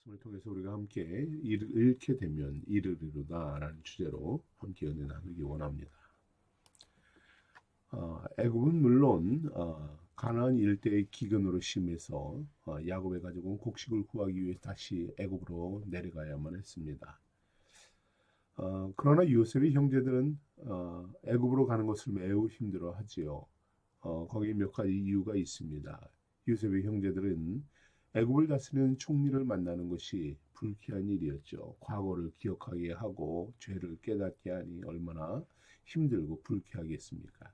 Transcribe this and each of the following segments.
말씀을 통해서 우리가 함께 잃게 되면 이르리로다 라는 주제로 함께 은혜 나누기 원합니다. 애굽은 물론 가나안 일대의 기근으로 심해서 야곱의 가족은 곡식을 구하기 위해 다시 애굽으로 내려가야만 했습니다. 그러나 요셉의 형제들은 애굽으로 가는 것을 매우 힘들어하지요. 거기에 몇 가지 이유가 있습니다. 요셉의 형제들은 애굽을 다스리는 총리를 만나는 것이 불쾌한 일이었죠. 과거를 기억하게 하고 죄를 깨닫게 하니 얼마나 힘들고 불쾌하겠습니까?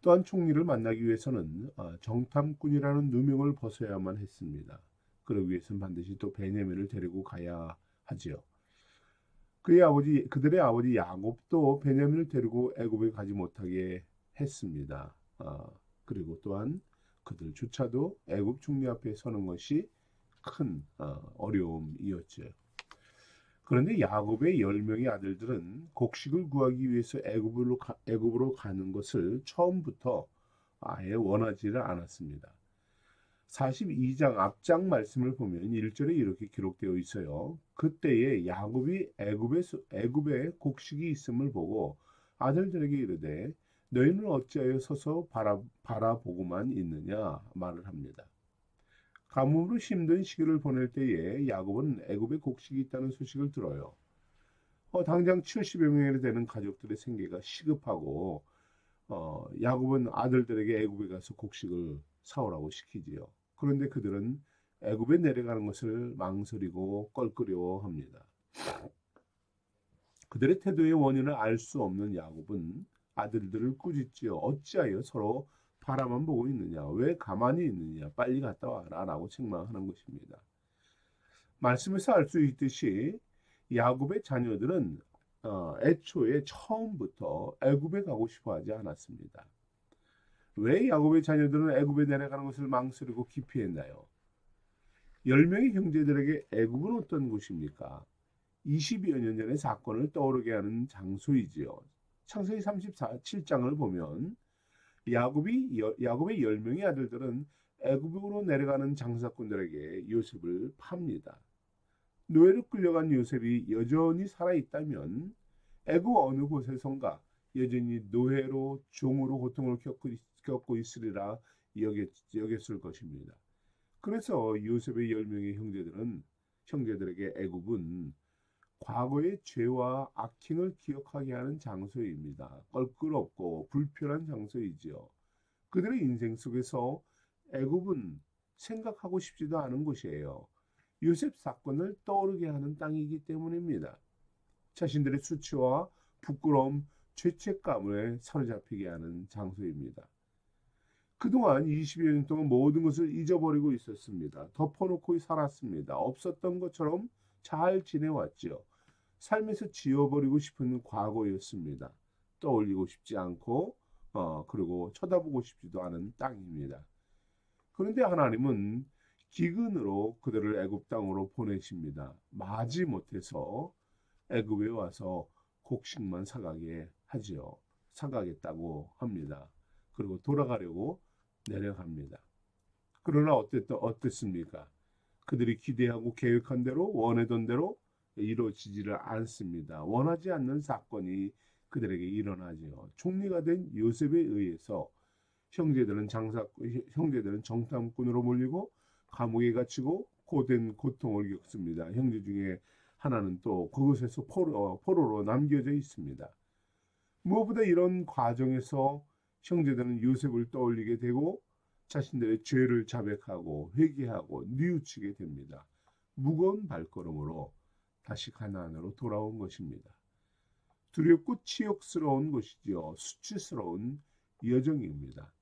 또한 총리를 만나기 위해서는 정탐꾼이라는 누명을 벗어야만 했습니다. 그러기 위해서는 반드시 또 베냐민을 데리고 가야 하지요. 그들의 아버지 야곱도 베냐민을 데리고 애굽에 가지 못하게 했습니다. 그리고 또한 그들조차도 애굽 총리 앞에 서는 것이 큰 어려움이었죠. 그런데 야곱의 10명의 아들들은 곡식을 구하기 위해서 애굽으로 가는 것을 처음부터 아예 원하지를 않았습니다. 42장 앞장 말씀을 보면 1절에 이렇게 기록되어 있어요. 그때에 야곱이 애굽에 곡식이 있음을 보고 아들들에게 이르되 너희는 어찌하여 서서 바라보고만 있느냐 말을 합니다. 가뭄으로 힘든 시기를 보낼 때에 야곱은 애굽에 곡식이 있다는 소식을 들어요. 당장 70여 명이 되는 가족들의 생계가 시급하고 야곱은 아들들에게 애굽에 가서 곡식을 사오라고 시키지요. 그런데 그들은 애굽에 내려가는 것을 망설이고 껄끄러워합니다. 그들의 태도의 원인을 알 수 없는 야곱은 아들들을 꾸짖지요. 어찌하여 서로 바라만 보고 있느냐? 왜 가만히 있느냐? 빨리 갔다 와라 라고 책망하는 것입니다. 말씀에서 알 수 있듯이 야곱의 자녀들은 애초에 처음부터 애굽에 가고 싶어 하지 않았습니다. 왜 야곱의 자녀들은 애굽에 내려가는 것을 망설이고 기피했나요? 10명의 형제들에게 애굽은 어떤 곳입니까? 20여 년 전의 사건을 떠오르게 하는 장소이지요. 창세기 37장을 보면 야곱의 10명의 아들들은 애굽으로 내려가는 장사꾼들에게 요셉을 팝니다. 노예로 끌려간 요셉이 여전히 살아있다면 애굽 어느 곳에선가 여전히 노예로 종으로 고통을 겪고 있으리라 여겼을 것입니다. 그래서 요셉의 10명의 형제들에게 애굽은 과거의 죄와 악행을 기억하게 하는 장소입니다. 껄끄럽고 불편한 장소이지요. 그들의 인생 속에서 애굽은 생각하고 싶지도 않은 곳이에요. 요셉 사건을 떠오르게 하는 땅이기 때문입니다. 자신들의 수치와 부끄러움, 죄책감에 사로잡히게 하는 장소입니다. 그동안 20여 년 동안 모든 것을 잊어버리고 있었습니다. 덮어놓고 살았습니다. 없었던 것처럼 잘 지내왔지요. 삶에서 지워버리고 싶은 과거였습니다. 떠올리고 싶지 않고 그리고 쳐다보고 싶지도 않은 땅입니다. 그런데 하나님은 기근으로 그들을 애굽 땅으로 보내십니다. 마지못해서 애굽에 와서 곡식만 사가게 하지요. 사가겠다고 합니다. 그리고 돌아가려고 내려갑니다. 그러나 어땠습니까? 그들이 기대하고 계획한 대로 원하던 대로 이루어지지를 않습니다. 원하지 않는 사건이 그들에게 일어나지요. 총리가 된 요셉에 의해서 형제들은 정탐꾼으로 몰리고 감옥에 갇히고 고된 고통을 겪습니다. 형제 중에 하나는 또 그곳에서 포로로 남겨져 있습니다. 무엇보다 이런 과정에서 형제들은 요셉을 떠올리게 되고 자신들의 죄를 자백하고 회개하고 뉘우치게 됩니다. 무거운 발걸음으로 다시 가나안으로 돌아온 것입니다. 두렵고 치욕스러운 것이지요. 수치스러운 여정입니다.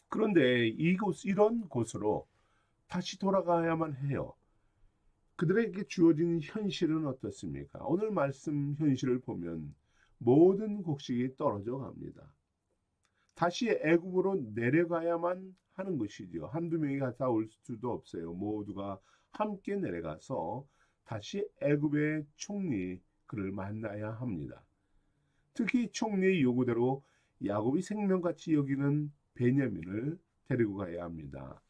그런데 이런 곳으로 다시 돌아가야만 해요. 그들에게 주어진 현실은 어떻습니까? 오늘 말씀 현실을 보면 모든 곡식이 떨어져 갑니다. 다시 애굽으로 내려가야만 하는 것이죠. 한두 명이 갔다 올 수도 없어요. 모두가 함께 내려가서 다시 애굽의 총리 그를 만나야 합니다. 특히 총리의 요구대로 야곱이 생명같이 여기는 베냐민을 데리고 가야 합니다.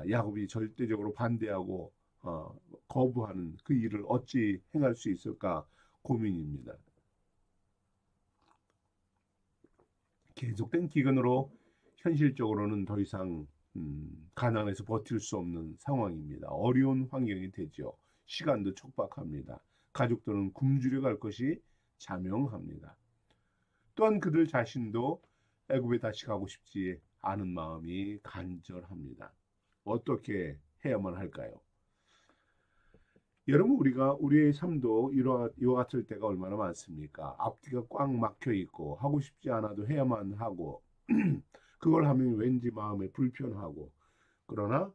야곱이 절대적으로 반대하고 거부하는 그 일을 어찌 행할 수 있을까 고민입니다. 계속된 기근으로 현실적으로는 더 이상 가난해서 버틸 수 없는 상황입니다. 어려운 환경이 되죠. 시간도 촉박합니다. 가족들은 굶주려 갈 것이 자명합니다. 또한 그들 자신도 애굽에 다시 가고 싶지 않은 마음이 간절합니다. 어떻게 해야만 할까요? 여러분, 우리의 삶도 이와 같을 때가 얼마나 많습니까? 앞뒤가 꽉 막혀 있고 하고 싶지 않아도 해야만 하고 그걸 하면 왠지 마음에 불편하고 그러나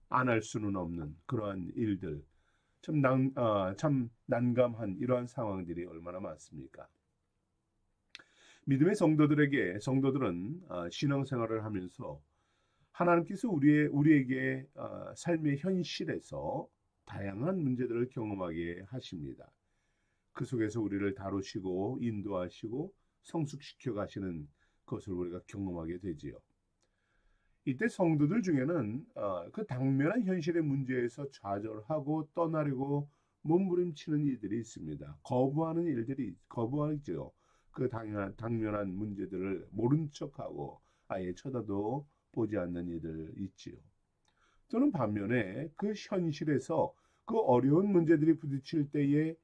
안 할 수는 없는 그러한 일들 참 난감한 이러한 상황들이 얼마나 많습니까? 믿음의 성도들은 신앙생활을 하면서 하나님께서 우리에게 삶의 현실에서 다양한 문제들을 경험하게 하십니다. 그 속에서 우리를 다루시고 인도하시고 성숙시켜 가시는 것을 우리가 경험하게 되지요. 이때 성도들 중에는 그 당면한 현실의 문제에서 좌절하고 떠나려고 몸부림치는 일들이 있습니다. 거부하죠. 그 당면한 문제들을 모른 척하고 아예 쳐다도 보지 않는 이들 있지요. 또는 반면에 그 현실에서 그 어려운 문제들이 부딪힐 때에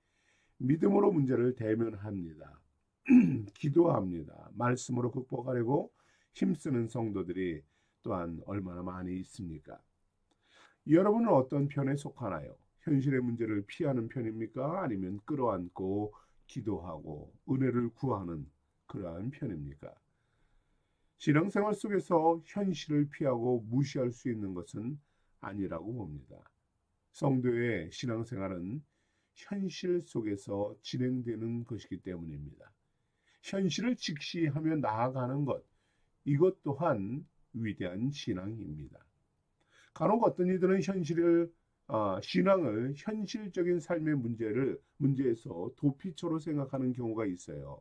믿음으로 문제를 대면합니다. 기도합니다. 말씀으로 극복하려고 힘쓰는 성도들이 또한 얼마나 많이 있습니까? 여러분은 어떤 편에 속하나요? 현실의 문제를 피하는 편입니까? 아니면 끌어안고 기도하고 은혜를 구하는 그러한 편입니까? 신앙생활 속에서 현실을 피하고 무시할 수 있는 것은 아니라고 봅니다. 성도의 신앙생활은 현실 속에서 진행되는 것이기 때문입니다. 현실을 직시하며 나아가는 것, 이것 또한 위대한 신앙입니다. 간혹 어떤 이들은 신앙을 현실적인 삶의 문제에서 도피처로 생각하는 경우가 있어요.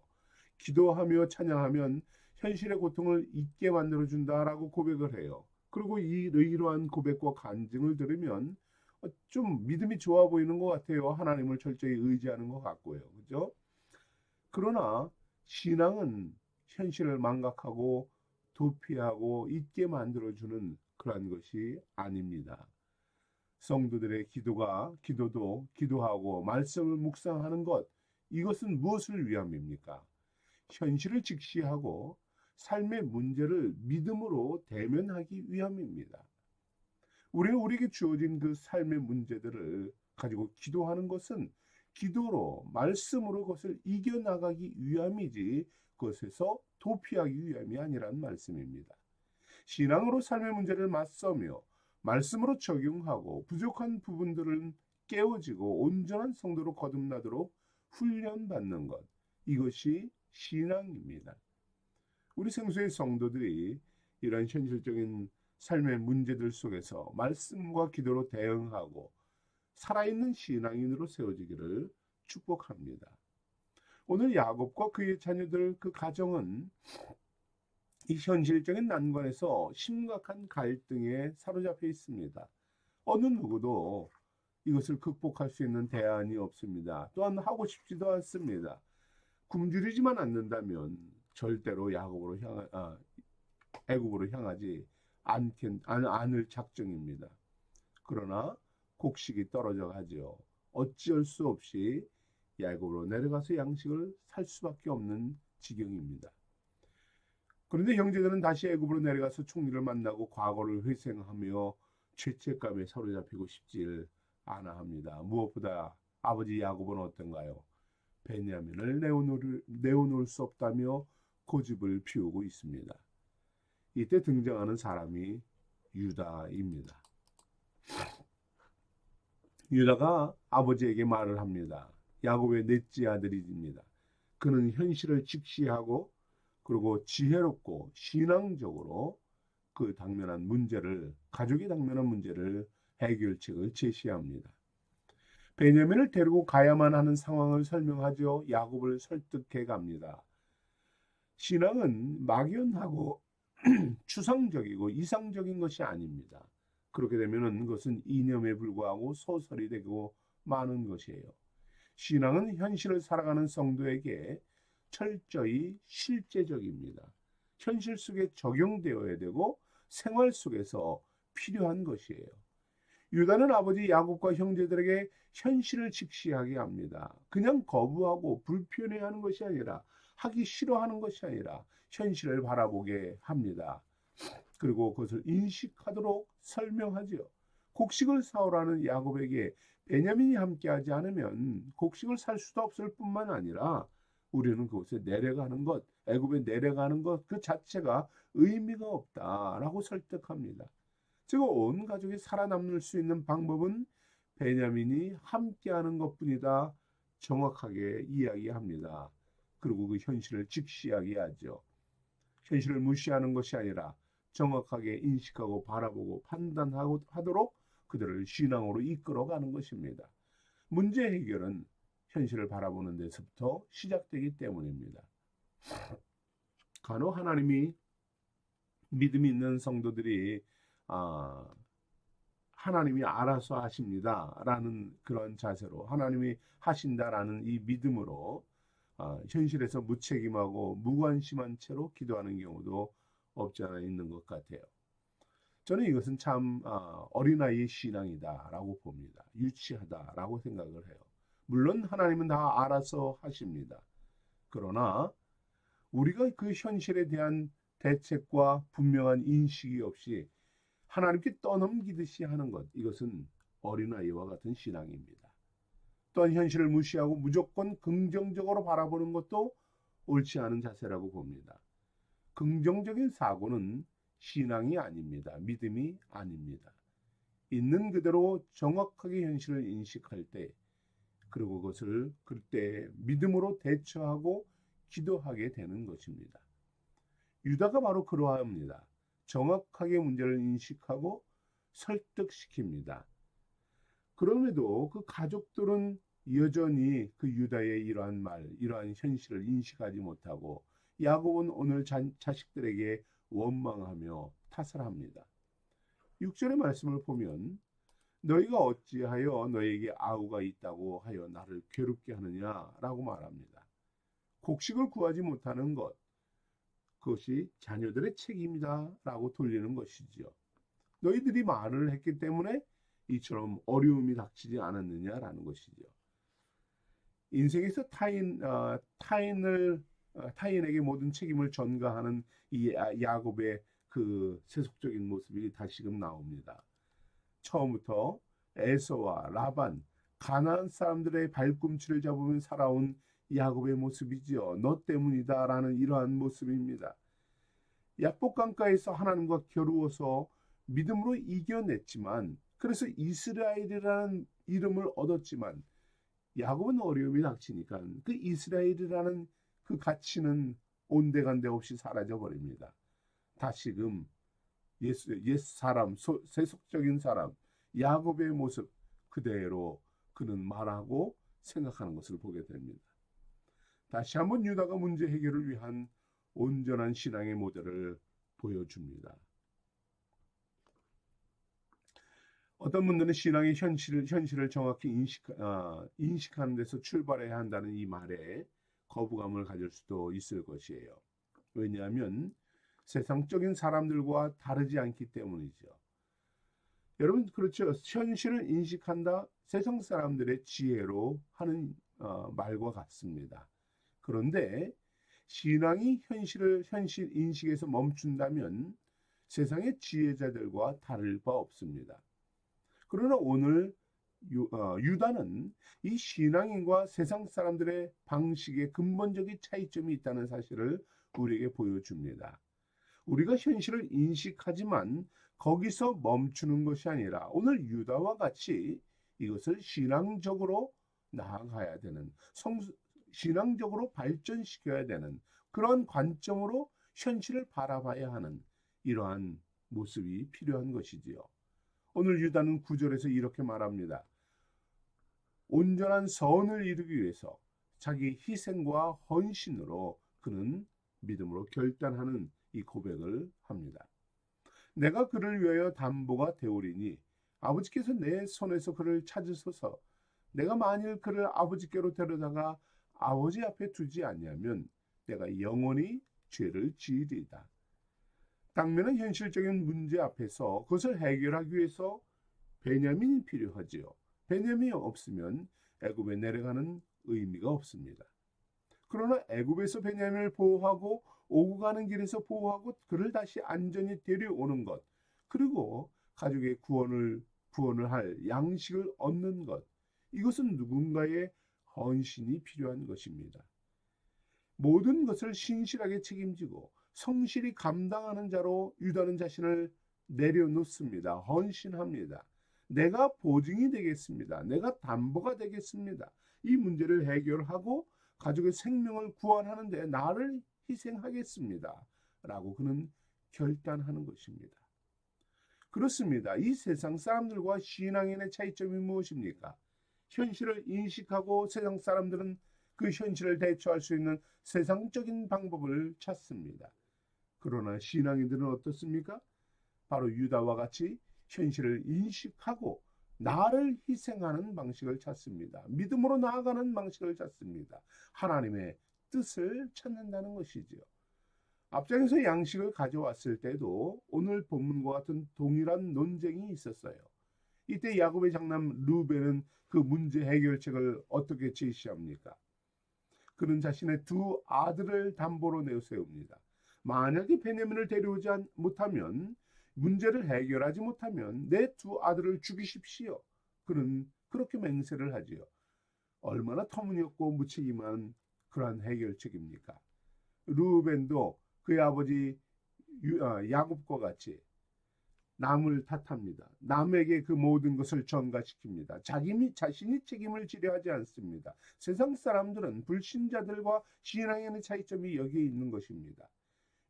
기도하며 찬양하면 현실의 고통을 잊게 만들어준다라고 고백을 해요. 그리고 이러한 고백과 간증을 들으면 좀 믿음이 좋아 보이는 것 같아요. 하나님을 철저히 의지하는 것 같고요. 그죠? 그러나 신앙은 현실을 망각하고 도피하고 잊게 만들어주는 그러한 것이 아닙니다. 성도들의 기도하고 말씀을 묵상하는 것, 이것은 무엇을 위함입니까? 현실을 직시하고 삶의 문제를 믿음으로 대면하기 위함입니다. 우리가 우리에게 주어진 그 삶의 문제들을 가지고 기도하는 것은 기도로 말씀으로 그것을 이겨나가기 위함이지 그것에서 도피하기 위함이 아니라는 말씀입니다. 신앙으로 삶의 문제를 맞서며 말씀으로 적용하고 부족한 부분들은 깨워지고 온전한 성도로 거듭나도록 훈련받는 것, 이것이 신앙입니다. 우리 생수의 성도들이 이런 현실적인 삶의 문제들 속에서 말씀과 기도로 대응하고 살아있는 신앙인으로 세워지기를 축복합니다. 오늘 야곱과 그의 자녀들 그 가정은 이 현실적인 난관에서 심각한 갈등에 사로잡혀 있습니다. 어느 누구도 이것을 극복할 수 있는 대안이 없습니다. 또한 하고 싶지도 않습니다. 굶주리지만 않는다면 절대로 애굽으로 향하지 않을 작정입니다. 그러나 곡식이 떨어져 가지요. 어찌할 수 없이 애굽으로 내려가서 양식을 살 수밖에 없는 지경입니다. 그런데 형제들은 다시 애굽으로 내려가서 총리를 만나고 과거를 회생하며 죄책감에 사로잡히고 싶지 않아 합니다. 무엇보다 아버지 야곱은 어떤가요? 베냐민을 내어놓을 수 없다며 고집을 피우고 있습니다. 이때 등장하는 사람이 유다입니다. 유다가 아버지에게 말을 합니다. 야곱의 넷째 아들입니다. 그는 현실을 직시하고 그리고 지혜롭고 신앙적으로 가족이 당면한 문제를 해결책을 제시합니다. 베냐민을 데리고 가야만 하는 상황을 설명하죠. 야곱을 설득해 갑니다. 신앙은 막연하고 추상적이고 이상적인 것이 아닙니다. 그렇게 되면은 그것은 이념에 불과하고 소설이 되고 마는 것이에요. 신앙은 현실을 살아가는 성도에게 철저히 실제적입니다. 현실 속에 적용되어야 되고 생활 속에서 필요한 것이에요. 유다는 아버지 야곱과 형제들에게 현실을 직시하게 합니다. 그냥 거부하고 불편해하는 것이 아니라, 하기 싫어하는 것이 아니라 현실을 바라보게 합니다. 그리고 그것을 인식하도록 설명하지요. 곡식을 사오라는 야곱에게 베냐민이 함께하지 않으면 곡식을 살 수도 없을 뿐만 아니라 우리는 그곳에 내려가는 것, 애굽에 내려가는 것 그 자체가 의미가 없다라고 설득합니다. 즉 온 가족이 살아남을 수 있는 방법은 베냐민이 함께하는 것뿐이다. 정확하게 이야기합니다. 그리고 그 현실을 직시하게 하죠. 현실을 무시하는 것이 아니라 정확하게 인식하고 바라보고 판단하고 하도록 그들을 신앙으로 이끌어가는 것입니다. 문제 해결은 현실을 바라보는 데서부터 시작되기 때문입니다. 간혹 하나님이 믿음이 있는 성도들이 하나님이 알아서 하십니다라는 그런 자세로 하나님이 하신다라는 이 믿음으로 현실에서 무책임하고 무관심한 채로 기도하는 경우도 없지 않아 있는 것 같아요. 저는 이것은 참 어린아이의 신앙이다라고 봅니다. 유치하다라고 생각을 해요. 물론 하나님은 다 알아서 하십니다. 그러나 우리가 그 현실에 대한 대책과 분명한 인식이 없이 하나님께 떠넘기듯이 하는 것, 이것은 어린아이와 같은 신앙입니다. 또한 현실을 무시하고 무조건 긍정적으로 바라보는 것도 옳지 않은 자세라고 봅니다. 긍정적인 사고는 신앙이 아닙니다. 믿음이 아닙니다. 있는 그대로 정확하게 현실을 인식할 때, 그리고 그것을 그때 믿음으로 대처하고 기도하게 되는 것입니다. 유다가 바로 그러합니다. 정확하게 문제를 인식하고 설득시킵니다. 그럼에도 그 가족들은 여전히 그 유다의 이러한 말, 이러한 현실을 인식하지 못하고 야곱은 오늘 자식들에게 원망하며 탓을 합니다. 6절의 말씀을 보면 너희가 어찌하여 너희에게 아우가 있다고 하여 나를 괴롭게 하느냐라고 말합니다. 곡식을 구하지 못하는 것, 그것이 자녀들의 책임이다 라고 돌리는 것이지요. 너희들이 말을 했기 때문에 이처럼 어려움이 닥치지 않았느냐라는 것이죠. 인생에서 타인에게 모든 책임을 전가하는 이 야곱의 그 세속적인 모습이 다시금 나옵니다. 처음부터 에서와 라반, 가나안 사람들의 발꿈치를 잡으며 살아온 야곱의 모습이지요. 너 때문이다라는 이러한 모습입니다. 야복강가에서 하나님과 겨루어서 믿음으로 이겨냈지만, 그래서 이스라엘이라는 이름을 얻었지만 야곱은 어려움이 닥치니까 그 이스라엘이라는 그 가치는 온데간데 없이 사라져 버립니다. 다시금 옛 사람, 세속적인 사람, 야곱의 모습 그대로 그는 말하고 생각하는 것을 보게 됩니다. 다시 한번 유다가 문제 해결을 위한 온전한 신앙의 모델을 보여줍니다. 어떤 분들은 신앙의 현실을 정확히 인식하는 데서 출발해야 한다는 이 말에 거부감을 가질 수도 있을 것이에요. 왜냐하면 세상적인 사람들과 다르지 않기 때문이죠. 여러분, 그렇죠. 현실을 인식한다, 세상 사람들의 지혜로 하는 말과 같습니다. 그런데 신앙이 현실 인식에서 멈춘다면 세상의 지혜자들과 다를 바 없습니다. 그러나 오늘 유다는 이 신앙인과 세상 사람들의 방식에 근본적인 차이점이 있다는 사실을 우리에게 보여줍니다. 우리가 현실을 인식하지만 거기서 멈추는 것이 아니라 오늘 유다와 같이 이것을 신앙적으로 나아가야 되는, 신앙적으로 발전시켜야 되는 그런 관점으로 현실을 바라봐야 하는 이러한 모습이 필요한 것이지요. 오늘 유다는 9절에서 이렇게 말합니다. 온전한 선을 이루기 위해서 자기 희생과 헌신으로 그는 믿음으로 결단하는 이 고백을 합니다. 내가 그를 위하여 담보가 되오리니 아버지께서 내 손에서 그를 찾으소서. 내가 만일 그를 아버지께로 데려다가 아버지 앞에 두지 아니하면 내가 영원히 죄를 지으리이다. 당면은 현실적인 문제 앞에서 그것을 해결하기 위해서 베냐민이 필요하지요. 베냐민이 없으면 애굽에 내려가는 의미가 없습니다. 그러나 애굽에서 베냐민을 보호하고 오고 가는 길에서 보호하고 그를 다시 안전히 데려오는 것, 그리고 가족의 구원을 할 양식을 얻는 것, 이것은 누군가의 헌신이 필요한 것입니다. 모든 것을 신실하게 책임지고 성실히 감당하는 자로 유다는 자신을 내려놓습니다. 헌신합니다. 내가 보증이 되겠습니다. 내가 담보가 되겠습니다. 이 문제를 해결하고 가족의 생명을 구원하는데 나를 희생하겠습니다. 라고 그는 결단하는 것입니다. 그렇습니다. 이 세상 사람들과 신앙인의 차이점이 무엇입니까? 현실을 인식하고 세상 사람들은 그 현실을 대처할 수 있는 세상적인 방법을 찾습니다. 그러나 신앙인들은 어떻습니까? 바로 유다와 같이 현실을 인식하고 나를 희생하는 방식을 찾습니다. 믿음으로 나아가는 방식을 찾습니다. 하나님의 뜻을 찾는다는 것이지요. 앞장에서 양식을 가져왔을 때도 오늘 본문과 같은 동일한 논쟁이 있었어요. 이때 야곱의 장남 루벤은 그 문제 해결책을 어떻게 제시합니까? 그는 자신의 두 아들을 담보로 내세웁니다. 만약에 베냐민을 데려오지 못하면, 문제를 해결하지 못하면 내 두 아들을 죽이십시오. 그는 그렇게 맹세를 하지요. 얼마나 터무니없고 무책임한 그러한 해결책입니까? 루벤도 그의 아버지 야곱과 같이 남을 탓합니다. 남에게 그 모든 것을 전가시킵니다. 자신이 책임을 지려 하지 않습니다. 세상 사람들은 불신자들과 신앙인의 차이점이 여기에 있는 것입니다.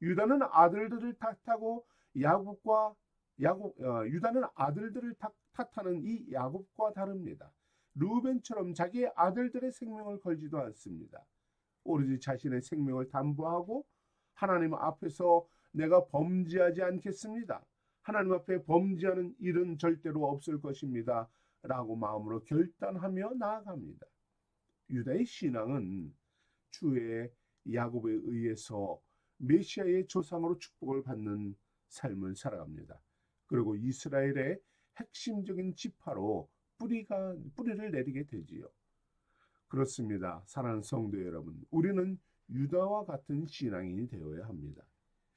유다는 아들들을 탓하고 유다는 아들들을 탓하는 이 야곱과 다릅니다. 루벤처럼 자기의 아들들의 생명을 걸지도 않습니다. 오로지 자신의 생명을 담보하고 하나님 앞에서 내가 범죄하지 않겠습니다. 하나님 앞에 범죄하는 일은 절대로 없을 것입니다. 라고 마음으로 결단하며 나아갑니다. 유다의 신앙은 주의 야곱에 의해서 메시아의 조상으로 축복을 받는 삶을 살아갑니다. 그리고 이스라엘의 핵심적인 지파로 뿌리를 내리게 되지요. 그렇습니다. 사랑하는 성도 여러분, 우리는 유다와 같은 신앙인이 되어야 합니다.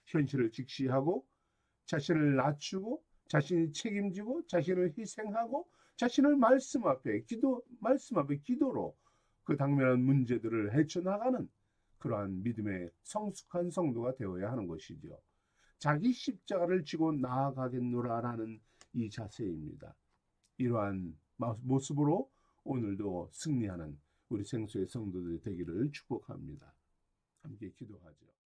현실을 직시하고 자신을 낮추고 자신이 책임지고 자신을 희생하고 자신을 말씀 앞에 기도로 그 당면한 문제들을 헤쳐나가는 그러한 믿음의 성숙한 성도가 되어야 하는 것이죠. 자기 십자가를 지고 나아가겠노라라는 이 자세입니다. 이러한 모습으로 오늘도 승리하는 우리 생수의 성도들이 되기를 축복합니다. 함께 기도하죠.